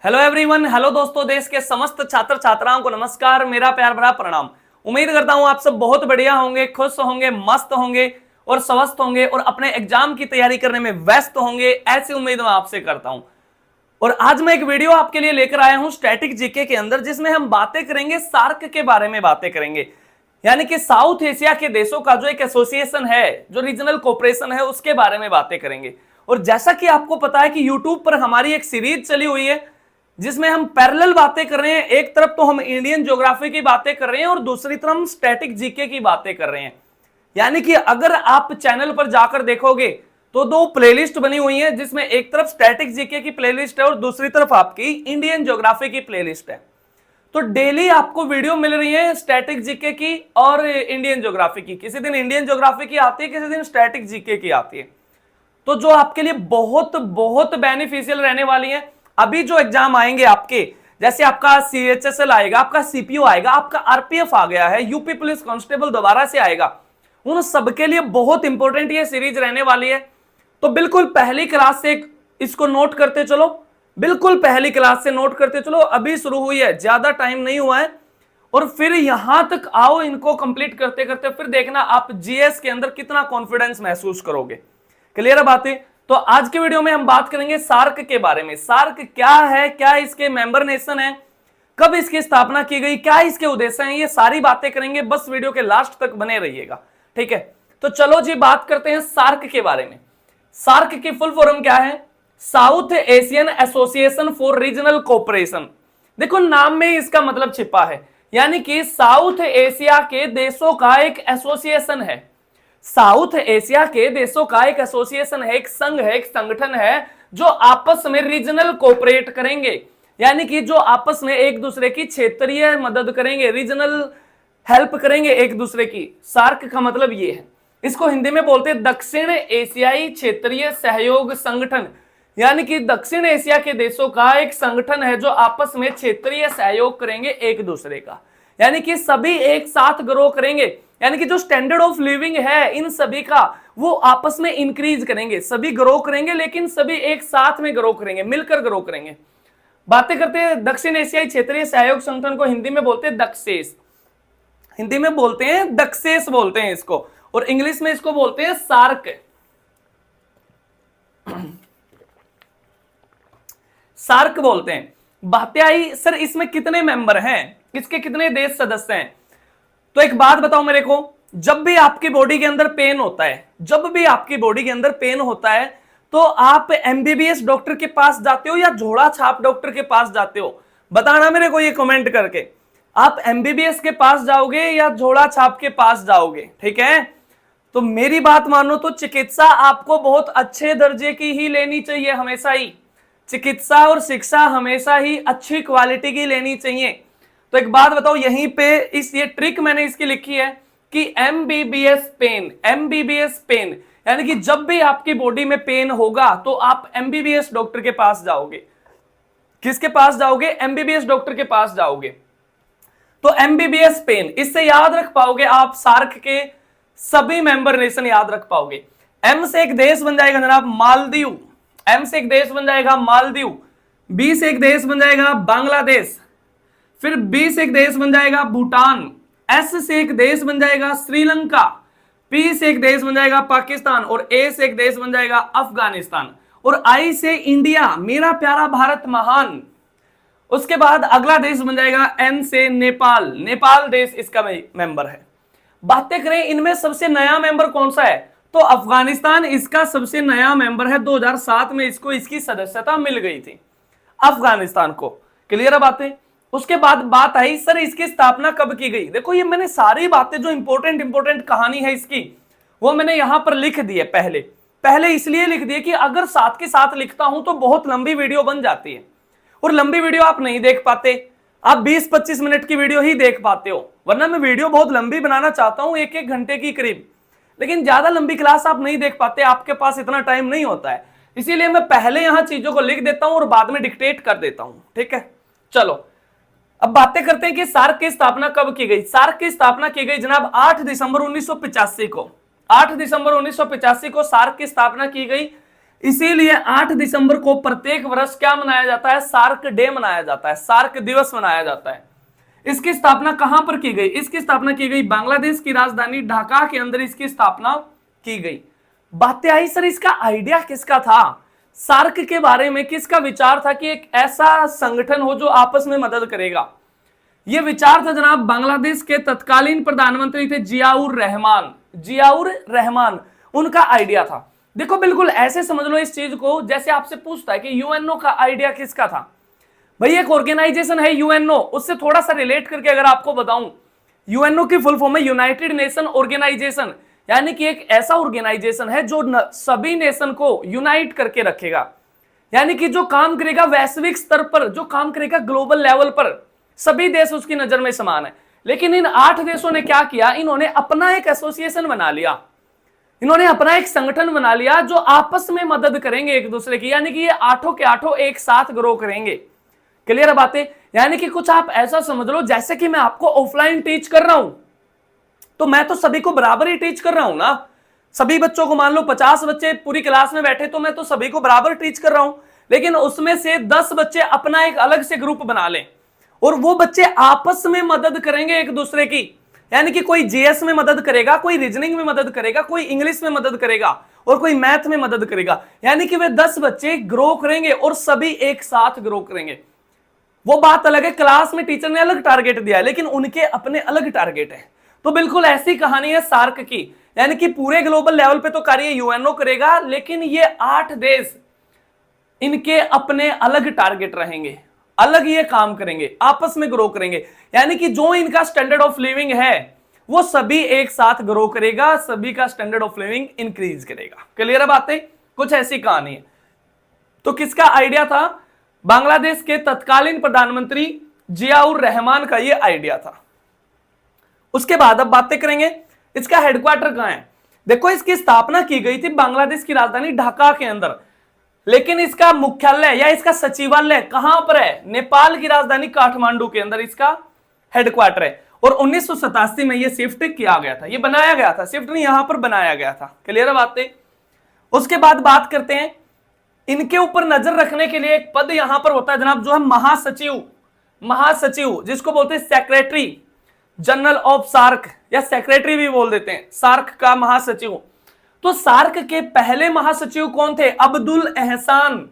Hello everyone, hello दोस्तों, देश के समस्त छात्र छात्राओं को नमस्कार, मेरा प्यार भरा प्रणाम। उम्मीद करता हूं आप सब बहुत बढ़िया होंगे, खुश होंगे, मस्त होंगे और स्वस्थ होंगे और अपने एग्जाम की तैयारी करने में व्यस्त होंगे, ऐसी उम्मीद मैं आपसे करता हूं। और आज मैं एक वीडियो आपके लिए लेकर आया हूं स्टैटिक जीके के अंदर, जिसमें हम बातें करेंगे सार्क के बारे में बातें करेंगे, यानी कि साउथ एशिया के देशों का जो एक एसोसिएशन है, जो रीजनल कोऑपरेशन है, उसके बारे में बातें करेंगे। और जैसा कि आपको पता है कि यूट्यूब पर हमारी एक सीरीज चली हुई है जिसमें हम पैरेलल बातें कर रहे हैं। एक तरफ तो हम इंडियन ज्योग्राफी की बातें कर रहे हैं और दूसरी तरफ हम स्टैटिक जीके की बातें कर रहे हैं। यानी कि अगर आप चैनल पर जाकर देखोगे तो दो प्लेलिस्ट बनी हुई है, जिसमें एक तरफ स्टैटिक जीके की प्लेलिस्ट है और दूसरी तरफ आपकी इंडियन ज्योग्राफी की प्लेलिस्ट है। तो डेली आपको वीडियो मिल रही है स्टैटिक जीके की और इंडियन ज्योग्राफी की। किसी दिन इंडियन ज्योग्राफी की आती है, किसी दिन स्टैटिक जीके की आती है। तो जो आपके लिए बहुत बहुत बेनिफिशियल रहने वाली है। अभी जो एग्जाम आएंगे आपके, जैसे आपका सीएचएसएल आएगा, आपका सीपीओ आएगा, आपका आरपीएफ आ गया है, यूपी पुलिस कांस्टेबल दोबारा से आएगा, उन सबके लिए बहुत इंपॉर्टेंट ये सीरीज रहने वाली है। तो बिल्कुल पहली क्लास से इसको नोट करते चलो, बिल्कुल पहली क्लास से नोट करते चलो। अभी शुरू हुई है, ज्यादा टाइम नहीं हुआ है। और फिर यहां तक आओ, इनको कंप्लीट करते करते फिर देखना आप जीएस के अंदर कितना कॉन्फिडेंस महसूस करोगे। क्लियर है बातें? तो आज के वीडियो में हम बात करेंगे सार्क के बारे में। सार्क क्या है, क्या इसके मेंबर नेशन है, कब इसकी स्थापना की गई, क्या इसके उद्देश्य हैं, ये सारी बातें करेंगे। बस वीडियो के लास्ट तक बने रहिएगा, ठीक है? तो चलो जी बात करते हैं सार्क के बारे में। सार्क की फुल फॉर्म क्या है? South Asian association for regional cooperation. देखो नाम में इसका मतलब छिपा है, यानी कि साउथ एशिया के देशों का एक एसोसिएशन है। साउथ एशिया के देशों का एक एसोसिएशन है, एक संघ है, एक संगठन है जो आपस में रीजनल कोऑपरेट करेंगे, यानी कि जो आपस में एक दूसरे की क्षेत्रीय मदद करेंगे, रीजनल हेल्प करेंगे एक दूसरे की। सार्क का मतलब ये है। इसको हिंदी में बोलते हैं दक्षिण एशियाई क्षेत्रीय सहयोग संगठन, यानी कि दक्षिण एशिया के देशों का एक संगठन है जो आपस में क्षेत्रीय सहयोग करेंगे एक दूसरे का, यानी कि सभी एक साथ ग्रो करेंगे, यानी कि जो स्टैंडर्ड ऑफ लिविंग है इन सभी का वो आपस में इंक्रीज करेंगे। सभी ग्रो करेंगे, लेकिन सभी एक साथ में ग्रो करेंगे, मिलकर ग्रो करेंगे। बातें करते हैं दक्षिण एशियाई क्षेत्रीय सहयोग संगठन को हिंदी में बोलते हैं दक्षेस। हिंदी में बोलते हैं दक्षेस बोलते हैं इसको, और इंग्लिश में इसको बोलते हैं सार्क। सार्क बोलते हैं। बातें आई सर इसमें कितने मेंबर हैं, इसके कितने देश सदस्य हैं? तो एक बात बताओ मेरे को, जब भी आपकी बॉडी के अंदर पेन होता है, जब भी आपकी बॉडी के अंदर पेन होता है, तो आप एमबीबीएस डॉक्टर के पास जाते हो या झोला छाप डॉक्टर के पास जाते हो? बताना मेरे को ये कमेंट करके। आप एमबीबीएस के पास जाओगे या झोला छाप के पास जाओगे? ठीक है, तो मेरी बात मानो तो चिकित्सा आपको बहुत अच्छे दर्जे की ही लेनी चाहिए, हमेशा ही। चिकित्सा और शिक्षा हमेशा ही अच्छी क्वालिटी की लेनी चाहिए। तो एक बात बताओ, यहीं पे ये ट्रिक मैंने इसकी लिखी है कि एमबीबीएस पेन, एमबीबीएस पेन, यानी कि जब भी आपकी बॉडी में पेन होगा तो आप एमबीबीएस डॉक्टर के पास जाओगे। किसके पास जाओगे? एमबीबीएस डॉक्टर के पास जाओगे। तो एमबीबीएस पेन, इससे याद रख पाओगे आप सार्क के सभी मेंबर नेशन याद रख पाओगे। एम से एक देश बन जाएगा जनाब मालदीव, एम से एक देश बन जाएगा मालदीव। बी से एक देश बन जाएगा बांग्लादेश, फिर बी से एक देश बन जाएगा भूटान, एस से एक देश बन जाएगा श्रीलंका, पी से एक देश बन जाएगा पाकिस्तान और ए से एक देश बन जाएगा अफगानिस्तान, और आई से इंडिया, मेरा प्यारा भारत महान। उसके बाद अगला देश बन जाएगा एन से नेपाल, नेपाल देश इसका मेंबर है। बातें करें इनमें सबसे नया मेंबर कौन सा है, तो अफगानिस्तान इसका सबसे नया मेंबर है। 2007 में इसको इसकी सदस्यता मिल गई थी अफगानिस्तान को। क्लियर है बातें? उसके बाद बात आई सर इसकी स्थापना कब की गई। देखो ये मैंने सारी बातें जो इंपॉर्टेंट कहानी है इसकी, वो मैंने यहां पर लिख दी है। पहले इसलिए लिख दिए कि अगर साथ के साथ लिखता हूं तो बहुत लंबी वीडियो बन जाती है, और लंबी वीडियो आप नहीं देख पाते, आप 20-25 मिनट की वीडियो ही देख पाते हो। वरना मैं वीडियो बहुत लंबी बनाना चाहता हूं, 1-1 घंटे की करीब, लेकिन ज्यादा लंबी क्लास आप नहीं देख पाते, आपके पास इतना टाइम नहीं होता है। इसीलिए मैं पहले यहां चीजों को लिख देता हूं और बाद में डिक्टेट कर देता हूं। ठीक है, चलो अब बातें करते हैं कि सार्क की स्थापना कब की गई। सार्क की स्थापना की गई जनाब 8 दिसंबर 1985 को। 8 दिसंबर 1985 को सार्क की स्थापना की गई, इसीलिए 8 दिसंबर को प्रत्येक वर्ष क्या मनाया जाता है? सार्क डे मनाया जाता है, सार्क दिवस मनाया जाता है। इसकी स्थापना कहां पर की गई? इसकी स्थापना की गई बांग्लादेश की राजधानी ढाका के अंदर इसकी स्थापना की गई। बातें आई सर, इसका आइडिया किसका था? सार्क के बारे में किसका विचार था कि एक ऐसा संगठन हो जो आपस में मदद करेगा? यह विचार था जनाब बांग्लादेश के तत्कालीन प्रधानमंत्री थे जियाउर रहमान। जियाउर रहमान उनका आइडिया था। देखो बिल्कुल ऐसे समझ लो इस चीज को, जैसे आपसे पूछता है कि यूएनओ का आइडिया किसका था। भाई एक ऑर्गेनाइजेशन है यूएनओ, उससे थोड़ा सा रिलेट करके अगर आपको बताऊं, यूएनओ की फुल फॉर्म है यूनाइटेड नेशन ऑर्गेनाइजेशन, यानी कि एक ऐसा ऑर्गेनाइजेशन है जो सभी नेशन को यूनाइट करके रखेगा, यानी कि जो काम करेगा वैश्विक स्तर पर, जो काम करेगा ग्लोबल लेवल पर, सभी देश उसकी नजर में समान है। लेकिन इन 8 देशों ने क्या किया? इन्होंने अपना एक एसोसिएशन बना लिया, इन्होंने अपना एक संगठन बना लिया जो आपस में मदद करेंगे एक दूसरे की, यानी कि ये 8 के 8 एक साथ ग्रो करेंगे। क्लियर है बातें? यानी कि कुछ आप ऐसा समझ लो जैसे कि मैं आपको ऑफलाइन टीच कर रहा हूं, तो मैं तो सभी को बराबर ही टीच कर रहा हूं ना। सभी बच्चों को, मान लो 50 बच्चे पूरी क्लास में बैठे, तो मैं तो सभी को बराबर टीच कर रहा हूं। लेकिन उसमें से 10 बच्चे अपना एक अलग से ग्रुप बना लें और वो बच्चे आपस में मदद करेंगे एक दूसरे की, यानी कि कोई जीएस में मदद करेगा, कोई रीजनिंग में मदद करेगा, कोई इंग्लिश में मदद करेगा और कोई मैथ में मदद करेगा, यानी कि वे 10 बच्चे ग्रो करेंगे और सभी एक साथ ग्रो करेंगे। वो बात अलग है, क्लास में टीचर ने अलग टारगेट दिया है लेकिन उनके अपने अलग टारगेट है। तो बिल्कुल ऐसी कहानी है सार्क की, यानी कि पूरे ग्लोबल लेवल पे तो कार्य यूएनओ करेगा, लेकिन ये 8 देश इनके अपने अलग टारगेट रहेंगे, अलग ये काम करेंगे, आपस में ग्रो करेंगे, यानी कि जो इनका स्टैंडर्ड ऑफ लिविंग है वो सभी एक साथ ग्रो करेगा, सभी का स्टैंडर्ड ऑफ लिविंग इंक्रीज करेगा। क्लियर है बातें? कुछ ऐसी कहानी है। तो किसका आइडिया था? बांग्लादेश के तत्कालीन प्रधानमंत्री जियाउर रहमान का ये आइडिया था। उसके बाद अब बातें करेंगे इसका हेडक्वार्टर कहां है। देखो इसकी स्थापना की गई थी बांग्लादेश की राजधानी ढाका के अंदर, लेकिन इसका मुख्यालय या इसका सचिवालय कहां पर है? नेपाल की राजधानी काठमांडू के अंदर इसका हेडक्वार्टर है। और 1987 में यह शिफ्ट किया गया था, यह बनाया गया था, शिफ्ट नहीं, यहां पर बनाया गया था। क्लियर है बातें? उसके बाद बात करते हैं इनके ऊपर नजर रखने के लिए एक पद यहां पर होता है जनाब, जो है महासचिव। महासचिव जिसको बोलते हैं सेक्रेटरी जनरल ऑफ सार्क, या सेक्रेटरी भी बोल देते हैं, सार्क का महासचिव। तो सार्क के पहले महासचिव कौन थे? अब्दुल एहसान।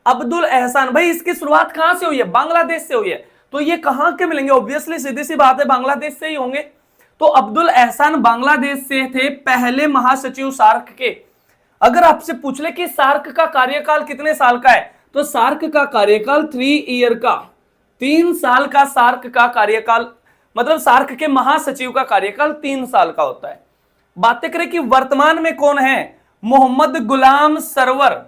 अब्दुल एहसान। भाई इसकी शुरुआत कहां से हुई है? बांग्लादेश से हुई है। तो ये कहां के मिलेंगे? ऑब्वियसली सीधी सी बात है, बांग्लादेश से ही होंगे। तो अब्दुल एहसान बांग्लादेश से थे पहले महासचिव सार्क के। अगर आपसे पूछ ले कि सार्क का कार्यकाल कितने साल का है, तो सार्क का कार्यकाल 3 ईयर का, 3 साल का सार्क का कार्यकाल, मतलब सार्क के महासचिव का कार्यकाल 3 साल का होता है। बातें करें कि वर्तमान में कौन है? मोहम्मद गुलाम सरवर।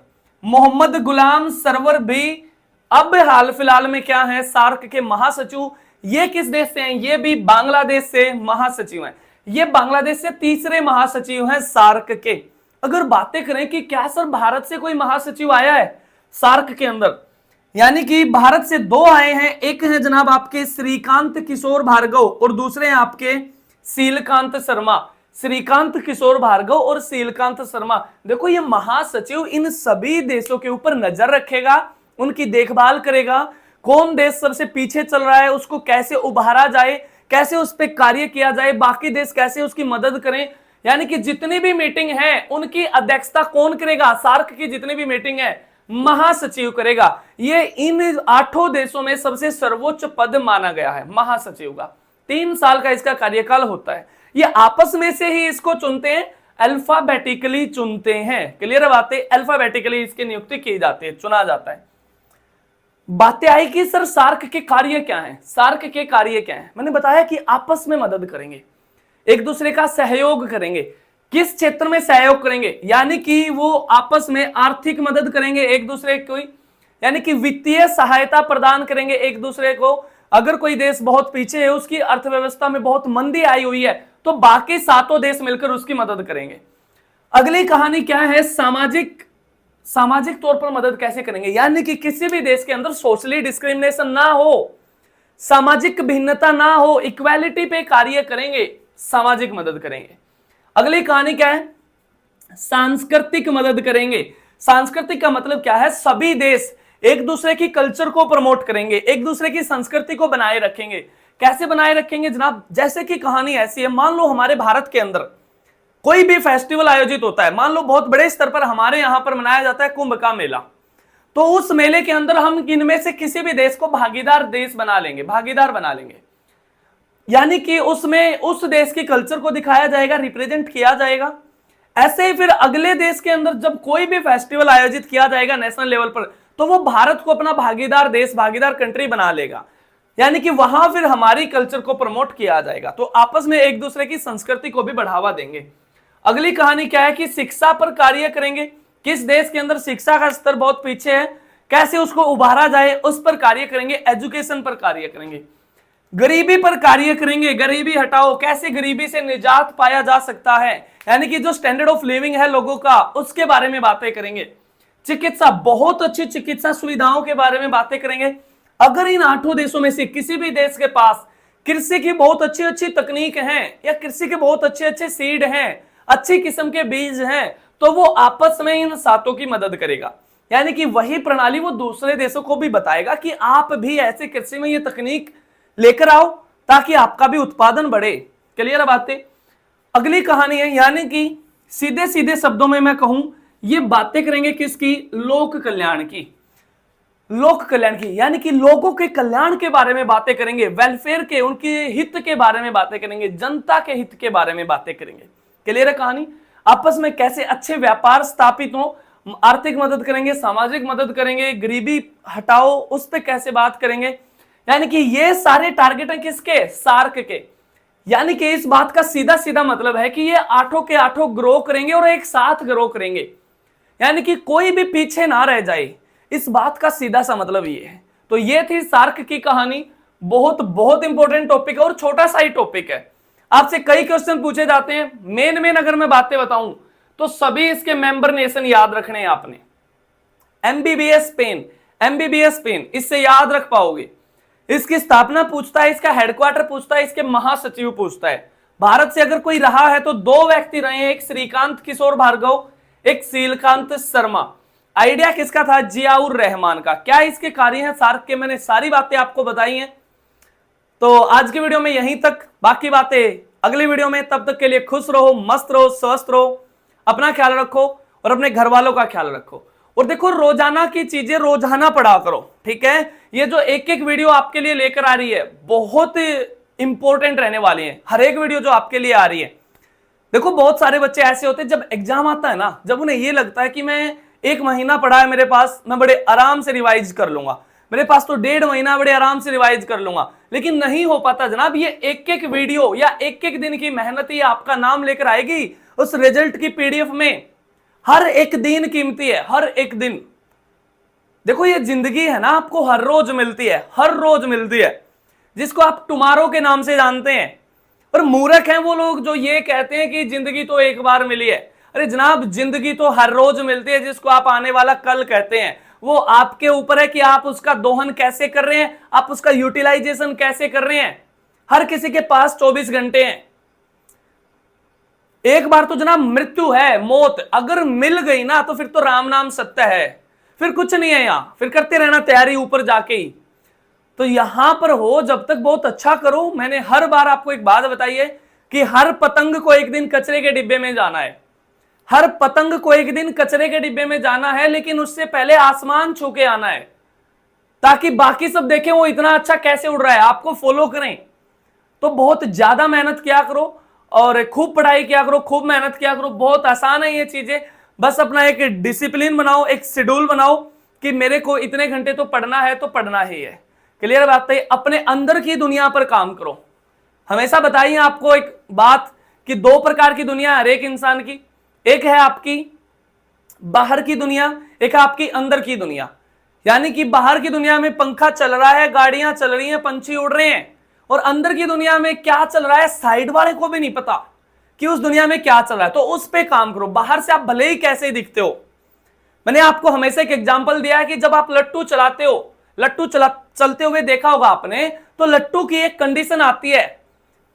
मोहम्मद गुलाम सरवर भी अब हाल फिलहाल में क्या है? सार्क के महासचिव। ये किस देश से हैं? ये भी बांग्लादेश से महासचिव हैं। ये बांग्लादेश से तीसरे महासचिव हैं सार्क के। अगर बातें करें कि क्या सर भारत से कोई महासचिव आया है सार्क के अंदर, यानी कि भारत से 2 आए हैं। एक है जनाब आपके श्रीकांत किशोर भार्गव और दूसरे हैं आपके शीलकांत शर्मा। श्रीकांत किशोर भार्गव और शीलकांत शर्मा। देखो ये महासचिव इन सभी देशों के ऊपर नजर रखेगा, उनकी देखभाल करेगा, कौन देश सबसे पीछे चल रहा है उसको कैसे उभारा जाए, कैसे उस पर कार्य किया जाए, बाकी देश कैसे उसकी मदद करें। यानी कि जितनी भी मीटिंग है उनकी अध्यक्षता कौन करेगा? सार्क की जितनी भी मीटिंग है महासचिव करेगा। ये इन 8 देशों में सबसे सर्वोच्च पद माना गया है महासचिव का। 3 साल का इसका कार्यकाल होता है। ये आपस में से ही इसको चुनते हैं, अल्फाबेटिकली चुनते हैं। क्लियर है बातें? अल्फाबेटिकली इसकी नियुक्ति की जाती है, चुना जाता है। बातें आई कि सर सार्क के कार्य क्या हैं? सार्क के कार्य क्या हैं? मैंने बताया कि आपस में मदद करेंगे, एक दूसरे का सहयोग करेंगे। किस क्षेत्र में सहयोग करेंगे? यानी कि वो आपस में आर्थिक मदद करेंगे एक दूसरे को, यानी कि वित्तीय सहायता प्रदान करेंगे एक दूसरे को। अगर कोई देश बहुत पीछे है, उसकी अर्थव्यवस्था में बहुत मंदी आई हुई है, तो बाकी 7 देश मिलकर उसकी मदद करेंगे। अगली कहानी क्या है? सामाजिक तौर पर मदद कैसे करेंगे? यानी कि किसी भी देश के अंदर सोशली डिस्क्रिमिनेशन ना हो, सामाजिक भिन्नता ना हो, इक्वालिटी पे कार्य करेंगे, सामाजिक मदद करेंगे। अगली कहानी क्या है? सांस्कृतिक मदद करेंगे। सांस्कृतिक का मतलब क्या है, सभी देश एक दूसरे की कल्चर को प्रमोट करेंगे, एक दूसरे की संस्कृति को बनाए रखेंगे। कैसे बनाए रखेंगे जनाब, जैसे कि कहानी ऐसी है, मान लो हमारे भारत के अंदर कोई भी फेस्टिवल आयोजित होता है, मान लो बहुत बड़े स्तर पर हमारे यहां पर मनाया जाता है कुंभ का मेला, तो उस मेले के अंदर हम इनमें से किसी भी देश को भागीदार देश बना लेंगे, भागीदार बना लेंगे, यानी कि उसमें उस देश की कल्चर को दिखाया जाएगा, रिप्रेजेंट किया जाएगा। ऐसे ही फिर अगले देश के अंदर जब कोई भी फेस्टिवल आयोजित किया जाएगा नेशनल लेवल पर, तो वो भारत को अपना भागीदार देश, भागीदार कंट्री बना लेगा, यानी कि वहां फिर हमारी कल्चर को प्रमोट किया जाएगा। तो आपस में एक दूसरे की संस्कृति को भी बढ़ावा देंगे। अगली कहानी क्या है कि शिक्षा पर कार्य करेंगे। किस देश के अंदर शिक्षा का स्तर बहुत पीछे है, कैसे उसको उभारा जाए, उस पर कार्य करेंगे। एजुकेशन पर कार्य करेंगे। गरीबी पर कार्य करेंगे, गरीबी हटाओ, कैसे गरीबी से निजात पाया जा सकता है, यानी कि जो स्टैंडर्ड ऑफ लिविंग है लोगों का, उसके बारे में बातें करेंगे। चिकित्सा, बहुत अच्छी चिकित्सा सुविधाओं के बारे में बातें करेंगे। अगर इन 8 देशों में से किसी भी देश के पास कृषि की बहुत अच्छी अच्छी तकनीक है, या कृषि के बहुत अच्छे अच्छे सीड हैं, अच्छी किस्म के बीज हैं, तो वो आपस में इन 7 की मदद करेगा, यानी कि वही प्रणाली वो दूसरे देशों को भी बताएगा कि आप भी ऐसे कृषि में ये तकनीक लेकर आओ ताकि आपका भी उत्पादन बढ़े। क्लियर है बातें। अगली कहानी है, यानी कि सीधे सीधे शब्दों में मैं कहूं, ये बातें करेंगे किसकी, लोक कल्याण की। लोक कल्याण की, यानी कि लोगों के कल्याण के बारे में बातें करेंगे, वेलफेयर के, उनके हित के बारे में बातें करेंगे, जनता के हित के बारे में बातें करेंगे। क्लियर है कहानी। आपस में कैसे अच्छे व्यापार स्थापित हो, आर्थिक मदद करेंगे, सामाजिक मदद करेंगे, गरीबी हटाओ, उस पर कैसे बात करेंगे, यानी कि ये सारे टारगेट हैं किसके, सार्क के। यानी कि इस बात का सीधा सीधा मतलब है कि ये 8 के 8 ग्रो करेंगे और एक साथ ग्रो करेंगे, यानी कि कोई भी पीछे ना रह जाए। इस बात का सीधा सा मतलब ये है। तो ये थी सार्क की कहानी। बहुत बहुत इंपॉर्टेंट टॉपिक है और छोटा सा ही टॉपिक है। आपसे कई क्वेश्चन पूछे जाते हैं। मेन अगर मैं बातें बताऊं तो सभी इसके मेंबर नेशन याद रखने हैं आपने। एमबीबीएस स्पेन, एमबीबीएस स्पेन, इससे याद रख पाओगे। इसकी स्थापना पूछता है, इसका हेडक्वार्टर पूछता है, इसके महासचिव पूछता है। भारत से अगर कोई रहा है तो 2 व्यक्ति रहे हैं, एक श्रीकांत किशोर भार्गव, एक शीलकांत शर्मा। आइडिया किसका था, जियाउर रहमान का। क्या इसके कार्य हैं सार्क के, मैंने सारी बातें आपको बताई हैं। तो आज की वीडियो में यहीं तक, बाकी बातें अगली वीडियो में। तब तक के लिए खुश रहो, मस्त रहो, स्वस्थ रहो, अपना ख्याल रखो और अपने घर वालों का ख्याल रखो। और देखो, रोजाना की चीजें रोजाना पढ़ा करो, ठीक है। ये जो एक एक वीडियो आपके लिए लेकर आ रही है बहुत इंपॉर्टेंट रहने वाली है। हर एक वीडियो जो आपके लिए आ रही है, देखो बहुत सारे बच्चे ऐसे होते हैं जब एग्जाम आता है ना, जब उन्हें ये लगता है कि मैं 1 महीना पढ़ा है मेरे पास, मैं बड़े आराम से रिवाइज कर लूंगा, मेरे पास तो 1.5 महीना बड़े आराम से रिवाइज कर लूंगा, लेकिन नहीं हो पाता जनाब। ये एक एक वीडियो या एक एक दिन की मेहनत ही आपका नाम लेकर आएगी उस रिजल्ट की पीडीएफ में। हर एक दिन कीमती है, हर एक दिन। देखो ये जिंदगी है ना, आपको हर रोज मिलती है, हर रोज मिलती है, जिसको आप टुमारो के नाम से जानते हैं। और मूर्ख हैं वो लोग जो ये कहते हैं कि जिंदगी तो एक बार मिली है। अरे जनाब, जिंदगी तो हर रोज मिलती है, जिसको आप आने वाला कल कहते हैं। वो आपके ऊपर है कि आप उसका दोहन कैसे कर रहे हैं, आप उसका यूटिलाइजेशन कैसे कर रहे हैं। हर किसी के पास 24 घंटे हैं। एक बार तो जनाब मृत्यु है, मौत अगर मिल गई ना तो फिर तो राम नाम सत्य है, फिर कुछ नहीं है यहां, फिर करते रहना तैयारी ऊपर जाके ही। तो यहां पर हो जब तक बहुत अच्छा करो। मैंने हर बार आपको एक बात बताई है कि हर पतंग को एक दिन कचरे के डिब्बे में जाना है, हर पतंग को एक दिन कचरे के डिब्बे में जाना है, लेकिन उससे पहले आसमान छू के आना है, ताकि बाकी सब देखें वो इतना अच्छा कैसे उड़ रहा है, आपको फॉलो करें। तो बहुत ज्यादा मेहनत किया करो और खूब पढ़ाई किया करो, खूब मेहनत किया करो। बहुत आसान है ये चीजें, बस अपना एक डिसिप्लिन बनाओ, एक शेड्यूल बनाओ कि मेरे को इतने घंटे तो पढ़ना है तो पढ़ना ही है। क्लियर बात है। अपने अंदर की दुनिया पर काम करो। हमेशा बताइए आपको एक बात कि 2 प्रकार की दुनिया हर एक इंसान की, एक है आपकी बाहर की दुनिया, एक है आपकी अंदर की दुनिया। यानी कि बाहर की दुनिया में पंखा चल रहा है, गाड़ियां चल रही हैं, पंछी उड़ रहे हैं, और अंदर की दुनिया में क्या चल रहा है साइड वाले को भी नहीं पता कि उस दुनिया में क्या चल रहा है। तो उस पे काम करो। बाहर से आप भले ही कैसे दिखते हो, मैंने आपको हमेशा एक एग्जांपल दिया है कि जब आप लट्टू चलाते हो, लट्टू चलते हुए देखा होगा आपने, तो लट्टू की एक कंडीशन आती है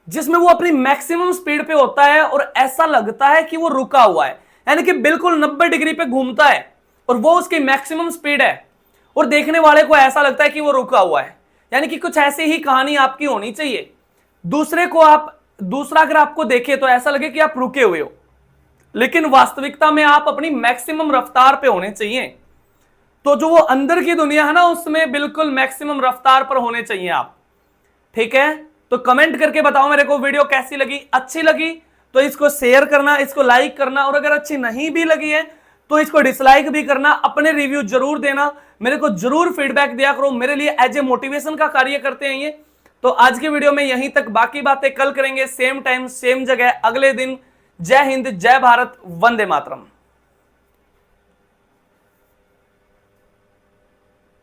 जिसमें वो अपनी मैक्सिमम स्पीड पे होता है और ऐसा लगता है कि वो रुका हुआ है, यानी कि बिल्कुल 90 डिग्री पे घूमता है। और वो उसकी मैक्सिमम स्पीड है और देखने वाले को ऐसा लगता है कि वो रुका हुआ है। यानी कि कुछ ऐसी ही कहानी आपकी होनी चाहिए, दूसरा अगर आपको देखे तो ऐसा लगे कि आप रुके हुए हो, लेकिन वास्तविकता में आप अपनी मैक्सिमम रफ्तार पे होने चाहिए। तो जो वो अंदर की दुनिया है ना, उसमें बिल्कुल मैक्सिमम रफ्तार पर होने चाहिए आप। ठीक है, तो कमेंट करके बताओ मेरे को वीडियो कैसी लगी। अच्छी लगी तो इसको शेयर करना, इसको लाइक करना, और अगर अच्छी नहीं भी लगी है तो इसको डिसलाइक भी करना। अपने रिव्यू जरूर देना, मेरे को जरूर फीडबैक दिया करो, मेरे लिए एज ए मोटिवेशन का कार्य करते हैं ये। तो आज की वीडियो में यहीं तक, बाकी बातें कल करेंगे, सेम टाइम सेम जगह अगले दिन। जय हिंद, जय भारत, वंदे मातरम।